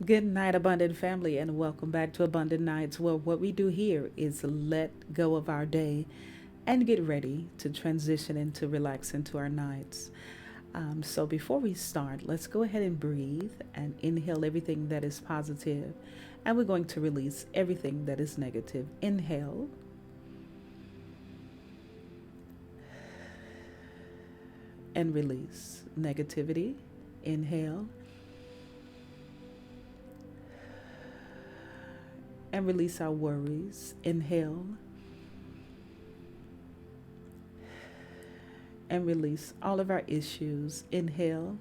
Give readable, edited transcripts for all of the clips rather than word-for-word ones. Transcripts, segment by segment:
Good night, Abundant Family, and welcome back to Abundant Nights, where what we do here is let go of our day and get ready to transition into relax into our nights. So, before we start, let's go ahead and breathe and inhale everything that is positive, and we're going to release everything that is negative. Inhale and release negativity. Inhale and release our worries. Inhale and release all of our issues. Inhale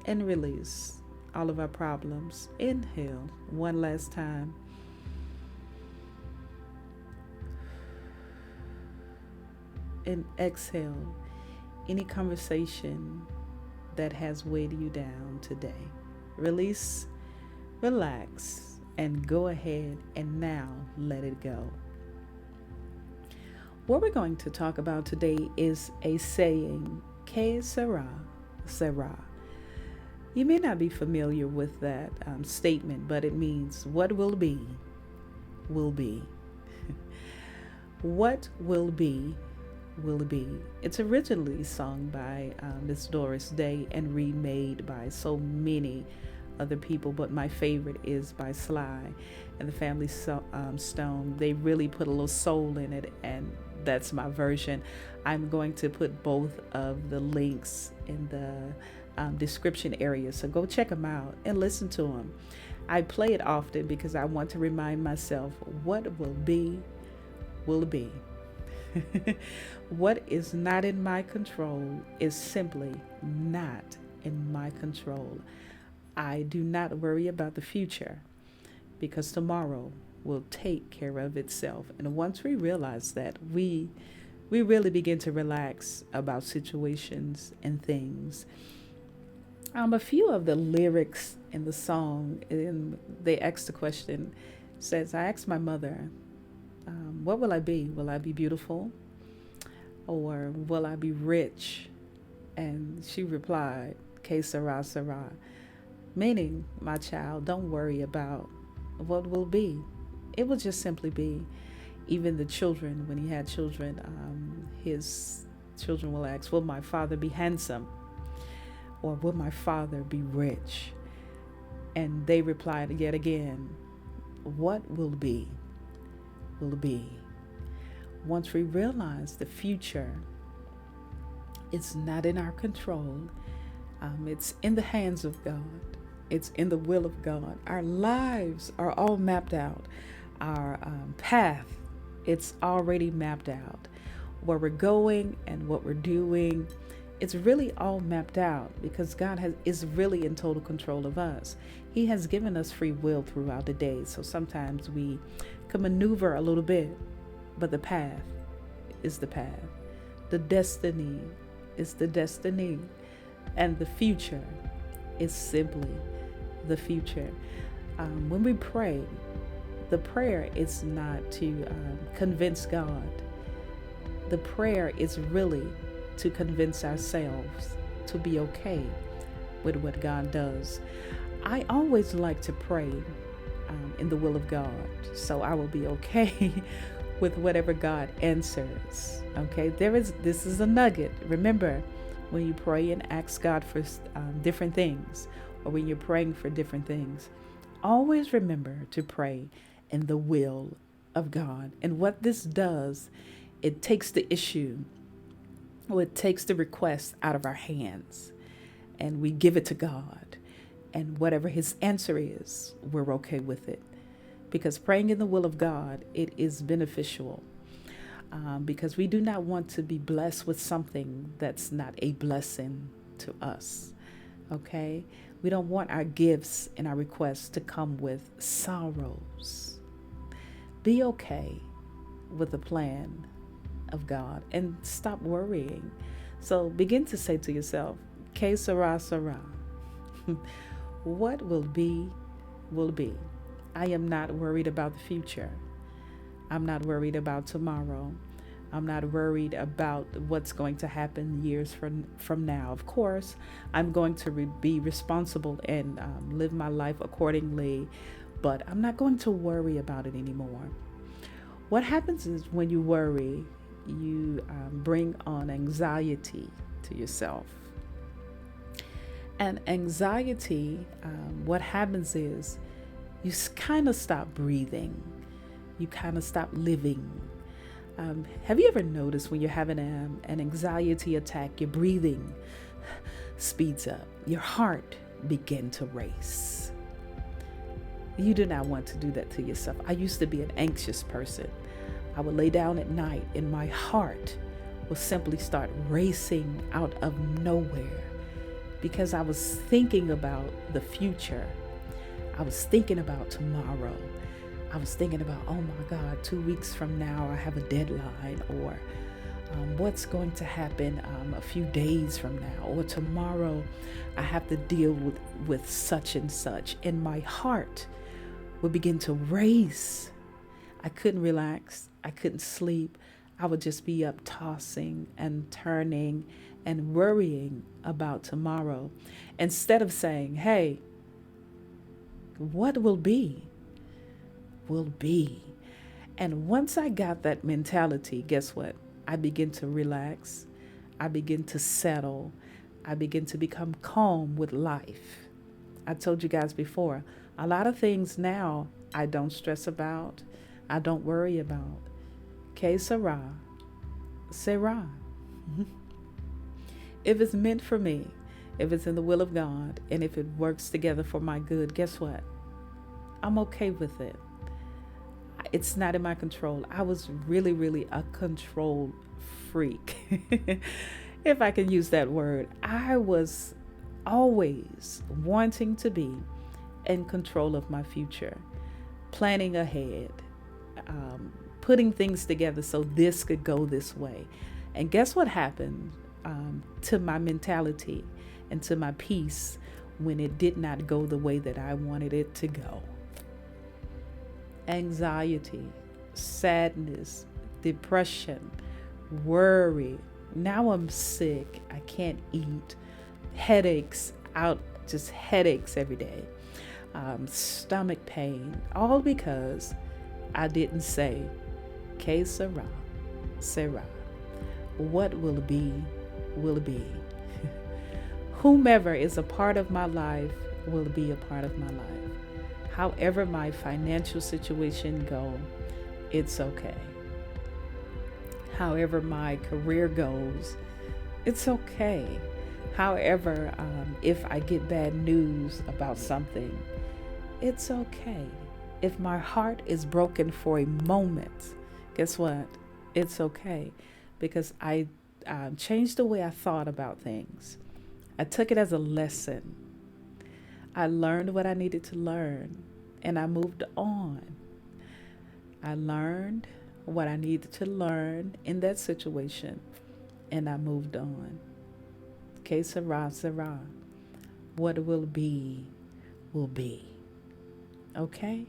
and release all of our problems. Inhale one last time and exhale any conversation that has weighed you down today. Release, relax, and go ahead and now let it go. What we're going to talk about today is a saying, que sera, sera. You may not be familiar with that statement, but it means what will be, will be. What will be, will be. It's originally sung by Miss Doris Day and remade by so many other people, but my favorite is by Sly and the Family Stone. They really put a little soul in it, and that's my version. I'm going to put both of the links in the description area, so go check them out and listen to them. I play it often because I want to remind myself what will be, will be. What is not in my control is simply not in my control. I do not worry about the future because tomorrow will take care of itself. And once we realize that, we really begin to relax about situations and things. A few of the lyrics in the song, they ask the question, says, I asked my mother, what will I be? Will I be beautiful? Or will I be rich? And she replied, que sera, sera. Meaning, my child, don't worry about what will be. It will just simply be. Even the children, when he had children, his children will ask, will my father be handsome? Or will my father be rich? And they replied yet again, what will be, will be. Once we realize the future, it's not in our control. It's in the hands of God. It's in the will of God. Our lives are all mapped out. Our path, it's already mapped out. Where we're going and what we're doing, it's really all mapped out because God is really in total control of us. He has given us free will throughout the day. So sometimes we can maneuver a little bit, but the path is the path. The destiny is the destiny. And the future is simply the future. When we pray, the prayer is not to convince God. The prayer is really to convince ourselves to be okay with what God does. I always like to pray in the will of God, so I will be okay with whatever God answers. Okay, this is a nugget. Remember, when you pray and ask God for different things, or when you're praying for different things, always remember to pray in the will of God. And what this does, it takes the issue, or it takes the request out of our hands, and we give it to God. And whatever his answer is, we're okay with it. Because praying in the will of God, it is beneficial. Because we do not want to be blessed with something that's not a blessing to us. Okay? We don't want our gifts and our requests to come with sorrows. Be okay with the plan of God and stop worrying. So begin to say to yourself, que sera, sera. What will be, will be. I am not worried about the future. I'm not worried about tomorrow. I'm not worried about what's going to happen years from now. Of course, I'm going to be responsible and live my life accordingly, but I'm not going to worry about it anymore. What happens is when you worry, you bring on anxiety to yourself. And anxiety, what happens is you kind of stop breathing. You kind of stop living. Have you ever noticed when you're having an anxiety attack, your breathing speeds up, your heart begins to race? You do not want to do that to yourself. I used to be an anxious person. I would lay down at night and my heart would simply start racing out of nowhere because I was thinking about the future. I was thinking about tomorrow. I was thinking about, oh my God, 2 weeks from now I have a deadline, or what's going to happen a few days from now, or tomorrow I have to deal with such and such. And my heart would begin to race. I couldn't relax. I couldn't sleep. I would just be up tossing and turning and worrying about tomorrow instead of saying, hey, what will be? Will be. And once I got that mentality, guess what? I begin to relax. I begin to settle. I begin to become calm with life. I told you guys before, a lot of things now I don't stress about. I don't worry about. Que sera, sera. If it's meant for me, if it's in the will of God, and if it works together for my good, guess what? I'm okay with it. It's not in my control. I was really, really a control freak, if I can use that word. I was always wanting to be in control of my future, planning ahead, putting things together so this could go this way. And guess what happened to my mentality and to my peace when it did not go the way that I wanted it to go? Anxiety, sadness, depression, worry. Now I'm sick. I can't eat. Headaches, just headaches every day. Stomach pain, all because I didn't say, que sera, sera. What will be, will be. Whomever is a part of my life will be a part of my life. However my financial situation go, it's okay. However my career goes, it's okay. However, if I get bad news about something, it's okay. If my heart is broken for a moment, guess what? It's okay. Because I changed the way I thought about things. I took it as a lesson. I learned what I needed to learn, and I moved on. I learned what I needed to learn in that situation, and I moved on. Que sera, sera. What will be, will be. Okay?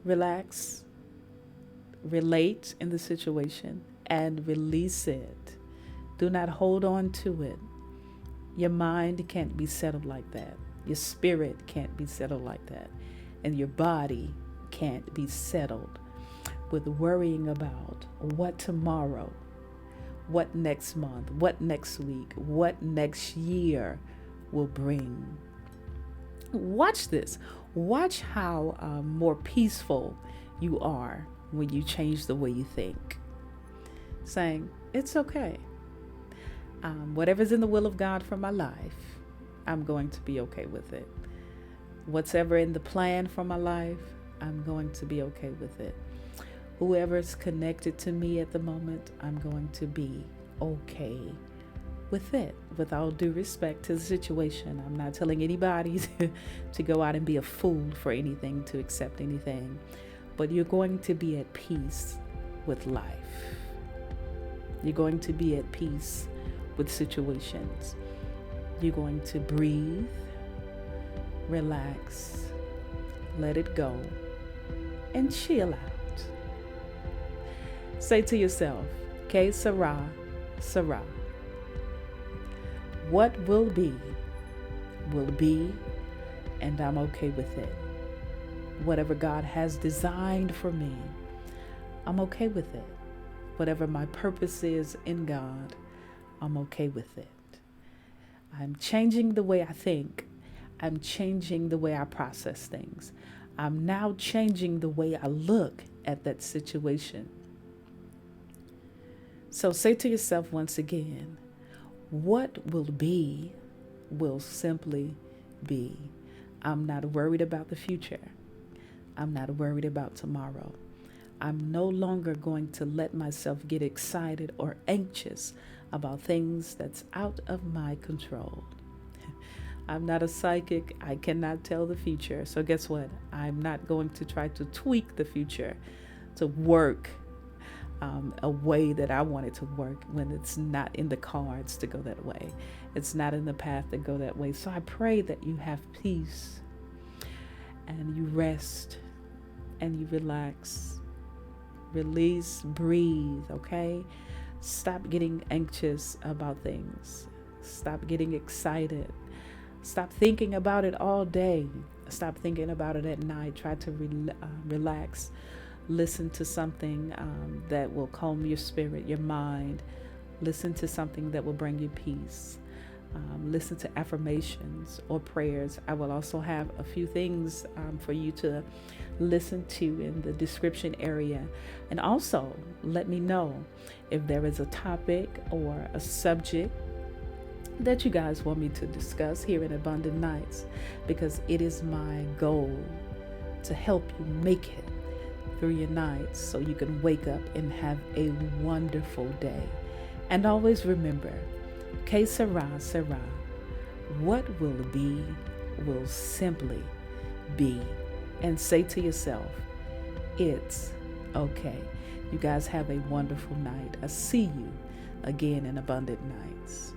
Relax. Relate in the situation and release it. Do not hold on to it. Your mind can't be settled like that. Your spirit can't be settled like that. And your body can't be settled with worrying about what tomorrow, what next month, what next week, what next year will bring. Watch this. Watch how more peaceful you are when you change the way you think. Saying, it's okay. Whatever's in the will of God for my life, I'm going to be okay with it. Whatever in the plan for my life, I'm going to be okay with it. Whoever's connected to me at the moment, I'm going to be okay with it. With all due respect to the situation, I'm not telling anybody to go out and be a fool for anything, to accept anything. But you're going to be at peace with life. You're going to be at peace with situations. You're going to breathe, relax, let it go, and chill out. Say to yourself, Que sera, sera. What will be, and I'm okay with it. Whatever God has designed for me, I'm okay with it. Whatever my purpose is in God, I'm okay with it. I'm changing the way I think. I'm changing the way I process things. I'm now changing the way I look at that situation. So say to yourself once again, what will be will simply be. I'm not worried about the future. I'm not worried about tomorrow. I'm no longer going to let myself get excited or anxious about things that's out of my control. I'm not a psychic. I cannot tell the future. So guess what? I'm not going to try to tweak the future to work a way that I want it to work when it's not in the cards to go that way. It's not in the path to go that way. So I pray that you have peace and you rest and you relax, release, breathe, okay? Stop getting anxious about things. Stop getting excited. Stop thinking about it all day. Stop thinking about it at night. Try to relax. Listen to something that will calm your spirit, your mind. Listen to something that will bring you peace. Listen to affirmations or prayers. I will also have a few things for you to listen to in the description area. And also let me know if there is a topic or a subject that you guys want me to discuss here in Abundant Nights, because it is my goal to help you make it through your nights so you can wake up and have a wonderful day. And always remember, Que sera, sera. What will be will simply be. And say to yourself, it's okay. You guys have a wonderful night. I see you again in Abundant Nights.